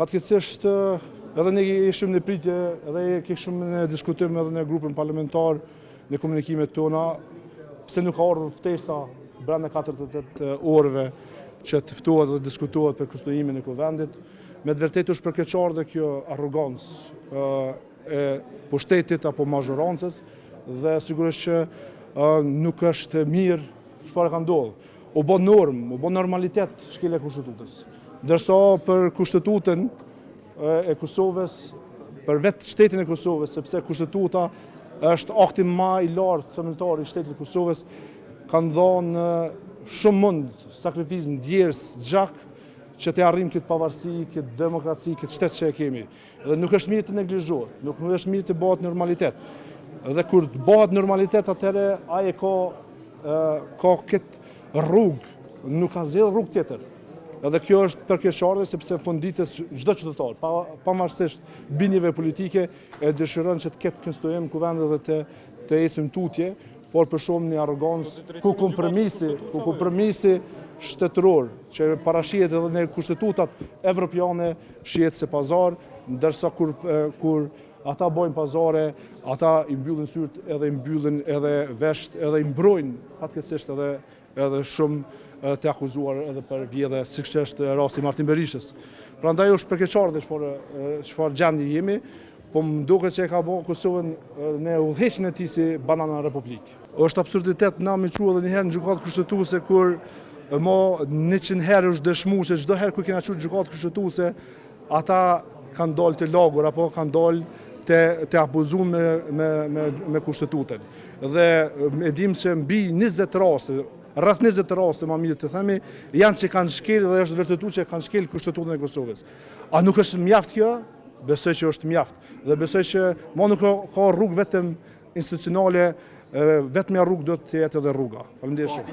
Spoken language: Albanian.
Fatkeqësisht edhe ne ishim në pritje, edhe kishim në diskutim edhe në grupin parlamentar, në komunikimet tona, pse nuk ka ardhur ftesa brenda 48 orëve që të ftohet dhe diskutohet për kushtimin e kuvendit. Me të vërtetë është përkeqar dhe kjo arrogancë e pushtetit apo mazhorancës dhe sigurisht që nuk është mirë çfarë ka ndodhur. U bë normë, u bë normalitet shkelja e kushtetutës. Ndërsa për kushtetutën e Kosovës, për vetë shtetin e Kosovës, sepse kushtetuta është akti më i lartë themeltar i shtetit të Kosovës, kanë dhënë shumë mund sakrificë ndjerës gjak që të arrijmë këtë pavarësi, këtë demokraci, këtë shtet që e kemi. Dhe nuk është mirë të neglizhohet, nuk është mirë të bëhet normalitet. Dhe kur të bëhet normalitet, atëherë ai ka këtë rrugë, nuk ka zgjedhur rrugë tjetër. Edhe kjo është përkeqësardhje sepse funditës çdo qytetar, pavarësisht bindjeve politike, e dëshiron që të ketë konstituim kuvendit dhe të ecim tutje, por për shumë një arrogancë ku kompromisi shtetëror që parashihet edhe në kushtetutat evropiane shihet se pazar, ndërsa kur ata bojnë pazare, ata i mbyllin syrt, edhe i mbyllin edhe vesht, edhe i mbrojnë fatkeqësisht edhe shumë të akuzuar edhe për vjedhje, siç është rasti Martin Berishës. Prandaj është përkeqardhje çfarë gjendje jemi, po më duket se e ka bërë Kosovën në udhëheqjen e tij si banana republikë. Është absurditet na më quhet edhe një herë në gjykatë kushtetuese kur 100 herë është dëshmuar se çdo herë kur kena qenë gjykatë kushtetuese, ata kanë dalë të lagur apo kanë dalë të abuzuar me kushtetutën. Dhe e dim se mbi 20 raste, rreth 20 raste më mirë të themi, janë që kanë shkel dhe është vërtetuar që kanë shkel kushtetuën e Kosovës. A nuk është mjaft kjo? Besoj që është mjaft. Dhe besoj që nuk ka rrugë vetëm institucionale, vetëm rrugë do të jetë edhe rruga. Faleminderit shumë.